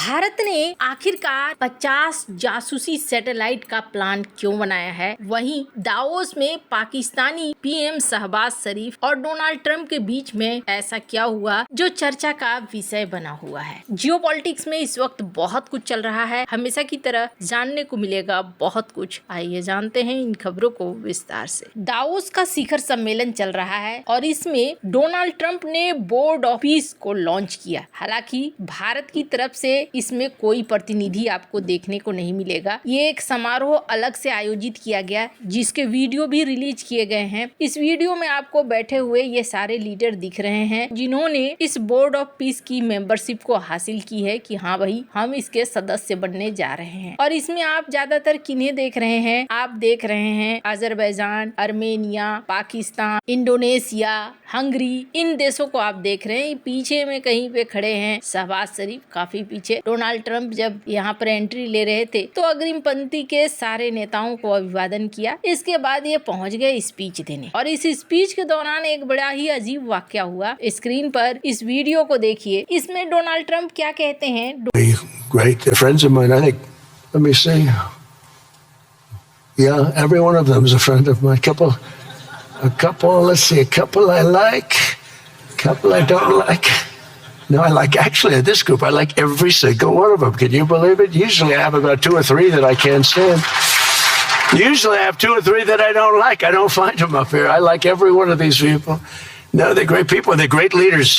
भारत ने आखिरकार 50 जासूसी सैटेलाइट का प्लान क्यों बनाया है? वहीं दावोस में पाकिस्तानी पीएम शहबाज शरीफ और डोनाल्ड ट्रंप के बीच में ऐसा क्या हुआ जो चर्चा का विषय बना हुआ है। जियोपॉलिटिक्स में इस वक्त बहुत कुछ चल रहा है, हमेशा की तरह जानने को मिलेगा बहुत कुछ। आइए जानते हैं इन खबरों को विस्तार से। दावोस का शिखर सम्मेलन चल रहा है और इसमें डोनाल्ड ट्रंप ने बोर्ड ऑफ पीस को लॉन्च किया। हालांकि भारत की तरफ से इसमें कोई प्रतिनिधि आपको देखने को नहीं मिलेगा। ये एक समारोह अलग से आयोजित किया गया जिसके वीडियो भी रिलीज किए गए हैं। इस वीडियो में आपको बैठे हुए ये सारे लीडर दिख रहे हैं जिन्होंने इस बोर्ड ऑफ पीस की मेंबरशिप को हासिल की है कि हाँ भाई हम इसके सदस्य बनने जा रहे हैं। और इसमें आप ज्यादातर किन्हें देख रहे हैं? आप देख रहे हैं Azerbaijan, Armenia, Pakistan, Indonesia, Hungary, इन देशों को आप देख रहे हैं। पीछे में कहीं पे खड़े हैं शहबाज शरीफ, काफी पीछे। डोनाल्ड ट्रंप जब यहाँ पर एंट्री ले रहे थे तो अग्रिम पंक्ति के सारे नेताओं को अभिवादन किया। इसके बाद ये पहुंच गए स्पीच देने और इस स्पीच के दौरान एक बड़ा ही अजीब वाकया हुआ। स्क्रीन पर इस वीडियो को देखिए। इसमें डोनाल्ड ट्रंप क्या कहते हैं? Great friends of mine. I think, let me see. Yeah, every one of them is a friend of mine. Let's see, a couple I like, a couple I don't like. No, I like, actually, this group, I like every single one of them. Can you believe it? Usually I have about 2 or 3 that I can't stand. Usually I have 2 or 3 that I don't like. I don't find them up here. I like every one of these people. No, they're great people. They're great leaders.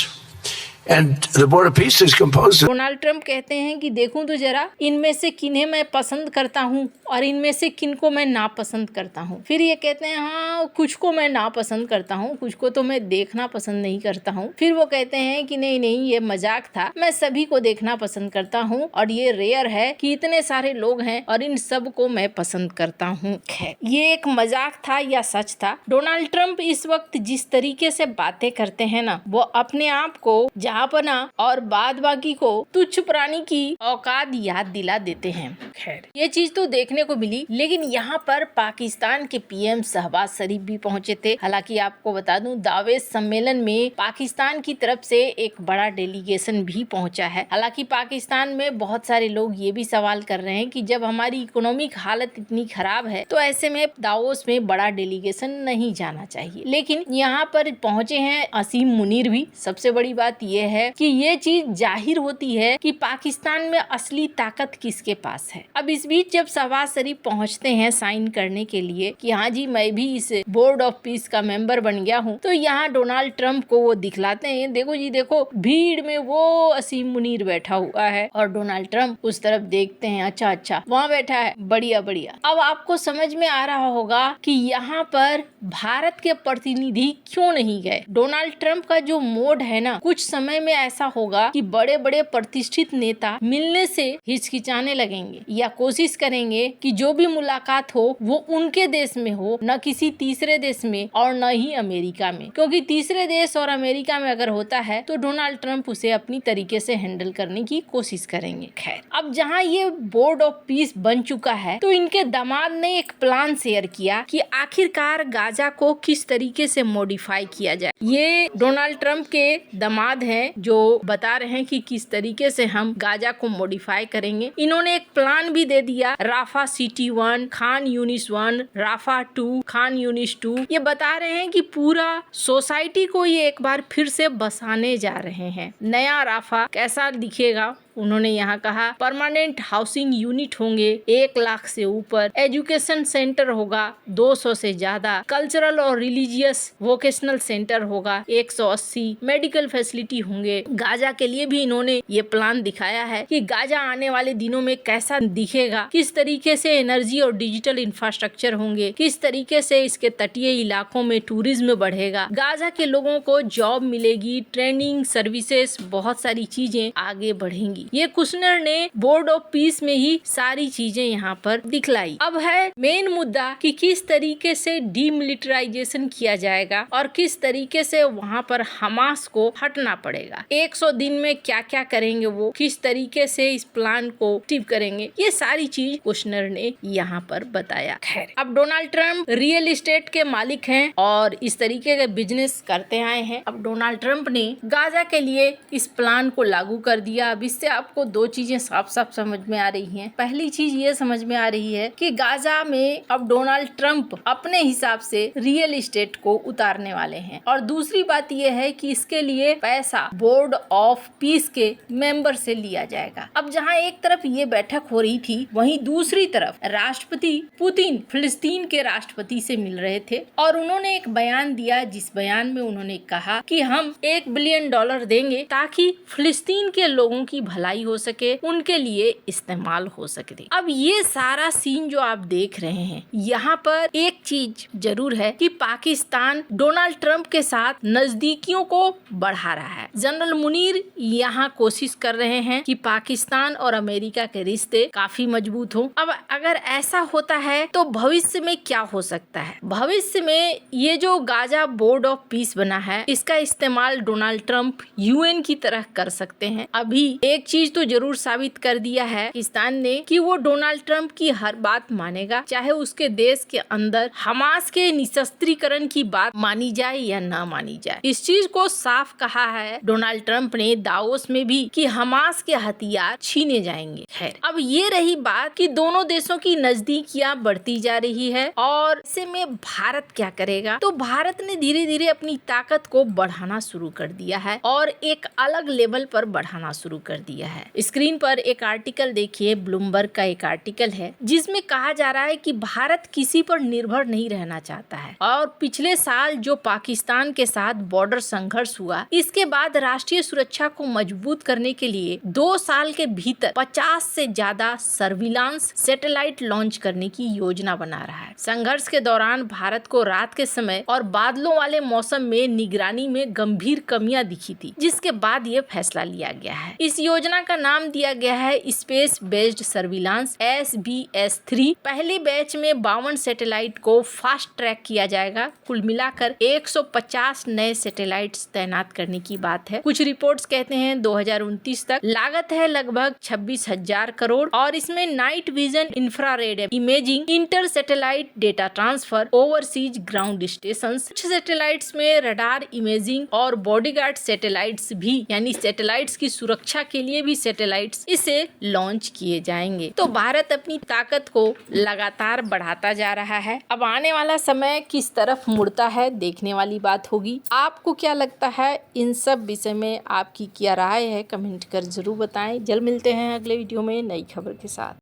And the Board of Peace is composed. Donald Trump कहते हैं कि देखूं तो जरा इनमें से किन्हें मैं पसंद करता हूं और इनमें से किनको मैं नापसंद करता हूं। फिर ये कहते हैं हाँ कुछ को मैं नापसंद करता हूं, कुछ को तो मैं देखना पसंद नहीं करता हूं। फिर वो कहते हैं कि नहीं नहीं ये मजाक था, मैं सभी को देखना पसंद करता हूं और ये रेयर है कि इतने सारे लोग हैं और इन सब को मैं पसंद करता हूँ। ये एक मजाक था या सच था? डोनाल्ड ट्रंप इस वक्त जिस तरीके से बातें करते हैं ना, वो अपने आप को जहांपना और बाद बाकी को तुच्छ प्राणी की औकात याद दिला देते हैं। खैर ये चीज तो देखने को मिली, लेकिन यहाँ पर पाकिस्तान के पीएम शहबाज शरीफ भी पहुंचे थे। हालांकि आपको बता दूं दावोस सम्मेलन में पाकिस्तान की तरफ से एक बड़ा डेलीगेशन भी पहुंचा है। हालांकि पाकिस्तान में बहुत सारे लोग ये भी सवाल कर रहे हैं कि जब हमारी इकोनॉमिक हालत इतनी खराब है तो ऐसे में दावोस में बड़ा डेलीगेशन नहीं जाना चाहिए। लेकिन यहाँ पर पहुंचे हैं असीम मुनीर भी। सबसे बड़ी बात यह है कि ये चीज जाहिर होती है कि पाकिस्तान में असली ताकत किसके पास है। अब इस बीच जब शहबाज शरीफ पहुंचते हैं साइन करने के लिए कि हाँ जी मैं भी इस बोर्ड ऑफ पीस का मेंबर बन गया हूँ, तो यहाँ डोनाल्ड ट्रंप को वो दिखलाते हैं, देखो जी देखो भीड़ में वो असीम मुनीर बैठा हुआ है। और डोनाल्ड ट्रंप उस तरफ देखते हैं, अच्छा वहाँ बैठा है, बढ़िया बढ़िया। अब आपको समझ में आ रहा होगा कि यहाँ पर भारत के प्रतिनिधि क्यों नहीं गए। डोनाल्ड ट्रंप का जो मोड है ना, कुछ समय में ऐसा होगा कि बड़े बड़े प्रतिष्ठित नेता मिलने से हिचकिचाने लगेंगे या कोशिश करेंगे कि जो भी मुलाकात हो वो उनके देश में हो, न किसी तीसरे देश में और न ही अमेरिका में, क्योंकि तीसरे देश और अमेरिका में अगर होता है तो डोनाल्ड ट्रंप उसे अपनी तरीके से हैंडल करने की कोशिश करेंगे। खैर अब जहाँ ये बोर्ड ऑफ पीस बन चुका है तो इनके दामाद ने एक प्लान शेयर किया कि आखिरकार गाजा को किस तरीके से मॉडिफाई किया जाए। ये डोनाल्ड ट्रंप के दामाद हैं जो बता रहे हैं कि किस तरीके से हम गाजा को मॉडिफाई करेंगे। इन्होंने एक प्लान भी दे दिया, Rafah city 1, Khan Younis 1, Rafah 2, Khan Younis 2। ये बता रहे हैं कि पूरा सोसाइटी को ये एक बार फिर से बसाने जा रहे हैं। नया राफा कैसा दिखेगा उन्होंने यहाँ कहा। परमानेंट हाउसिंग यूनिट होंगे 1 लाख से ऊपर, एजुकेशन सेंटर होगा 200 से ज्यादा, कल्चरल और रिलीजियस वोकेशनल सेंटर होगा 180, मेडिकल फैसिलिटी होंगे। गाजा के लिए भी इन्होंने ये प्लान दिखाया है कि गाजा आने वाले दिनों में कैसा दिखेगा, किस तरीके से एनर्जी और डिजिटल इंफ्रास्ट्रक्चर होंगे, किस तरीके से इसके तटीय इलाकों में टूरिज्म बढ़ेगा, गाजा के लोगों को जॉब मिलेगी, ट्रेनिंग सर्विसेज, बहुत सारी चीजें आगे बढ़ेंगी। ये कुशनर ने बोर्ड ऑफ पीस में ही सारी चीजें यहाँ पर दिखलाई। अब है मेन मुद्दा कि किस तरीके से डीमिलिटराइजेशन किया जाएगा और किस तरीके से वहाँ पर हमास को हटना पड़ेगा। 100 दिन में क्या क्या करेंगे, वो किस तरीके से इस प्लान को एक्टिव करेंगे, ये सारी चीज कुशनर ने यहाँ पर बताया। खैर अब डोनाल्ड ट्रंप रियल एस्टेट के मालिक हैं और इस तरीके के बिजनेस करते आए हैं। अब डोनाल्ड ट्रंप ने गाजा के लिए इस प्लान को लागू कर दिया। अब इससे आपको दो चीजें साफ साफ समझ में आ रही हैं। पहली चीज ये समझ में आ रही है कि गाजा में अब डोनाल्ड ट्रंप अपने हिसाब से रियल एस्टेट को उतारने वाले हैं, और दूसरी बात यह है कि इसके लिए पैसा बोर्ड ऑफ पीस के मेंबर से लिया जाएगा। अब जहां एक तरफ ये बैठक हो रही थी, वहीं दूसरी तरफ राष्ट्रपति पुतिन फिलिस्तीन के राष्ट्रपति से मिल रहे थे और उन्होंने एक बयान दिया, जिस बयान में उन्होंने कहा कि हम $1 बिलियन देंगे ताकि फिलिस्तीन के लोगों की भलाई हो सके, उनके लिए इस्तेमाल हो सके। अब ये सारा सीन जो आप देख रहे हैं, यहाँ पर एक चीज जरूर है कि पाकिस्तान डोनाल्ड ट्रंप के साथ नजदीकियों को बढ़ा रहा है। जनरल मुनीर यहाँ कोशिश कर रहे हैं कि पाकिस्तान और अमेरिका के रिश्ते काफी मजबूत हो। अब अगर ऐसा होता है तो भविष्य में क्या हो सकता है? भविष्य में ये जो गाजा बोर्ड ऑफ पीस बना है, इसका इस्तेमाल डोनाल्ड ट्रंप यूएन की तरह कर सकते हैं। अभी एक चीज तो जरूर साबित कर दिया है पाकिस्तान ने कि वो डोनाल्ड ट्रंप की हर बात मानेगा, चाहे उसके देश के अंदर हमास के निशस्त्रीकरण की बात मानी जाए या ना मानी जाए। इस चीज को साफ कहा है डोनाल्ड ट्रंप ने दावोस में भी कि हमास के हथियार छीने जाएंगे। खैर, अब ये रही बात कि दोनों देशों की नजदीकियां बढ़ती जा रही है और ऐसे में भारत क्या करेगा? तो भारत ने धीरे धीरे अपनी ताकत को बढ़ाना शुरू कर दिया है और एक अलग लेवल पर बढ़ाना शुरू कर दिया है। स्क्रीन पर एक आर्टिकल देखिए, ब्लूमबर्ग का एक आर्टिकल है जिसमें कहा जा रहा है कि भारत किसी पर निर्भर नहीं रहना चाहता है और पिछले साल जो पाकिस्तान के साथ बॉर्डर संघर्ष हुआ, इसके बाद राष्ट्रीय सुरक्षा को मजबूत करने के लिए 2 साल के भीतर 50 से ज्यादा सर्विलांस सैटेलाइट लॉन्च करने की योजना बना रहा है। संघर्ष के दौरान भारत को रात के समय और बादलों वाले मौसम में निगरानी में गंभीर कमियां दिखी थी, जिसके बाद ये फैसला लिया गया है। इस योजना का नाम दिया गया है स्पेस बेस्ड सर्विलांस SBS-3। पहले बैच में 52 सैटेलाइट को फास्ट ट्रैक किया जाएगा। कुल मिलाकर 150 नए सैटेलाइट्स तैनात करने की बात है। कुछ रिपोर्ट्स कहते हैं 2029 तक। लागत है लगभग 26,000 करोड़ और इसमें night vision, infrared imaging, inter satellite data transfer, overseas ground station, कुछ सैटेलाइट्स में रडार इमेजिंग और बॉडीगार्ड सैटेलाइट्स भी, यानी सैटेलाइट्स की सुरक्षा के लिए भी सैटेलाइट्स इसे लॉन्च किए जाएंगे। तो भारत अपनी ताकत को लगातार बढ़ाता जा रहा है। अब आने वाला समय किस तरफ मुड़ता है, देखने वाली बात होगी। आपको क्या लगता है इन सब विषय में? आपकी क्या राय है? कमेंट कर जरूर बताएं। जल्द मिलते हैं अगले वीडियो में नई खबर के साथ।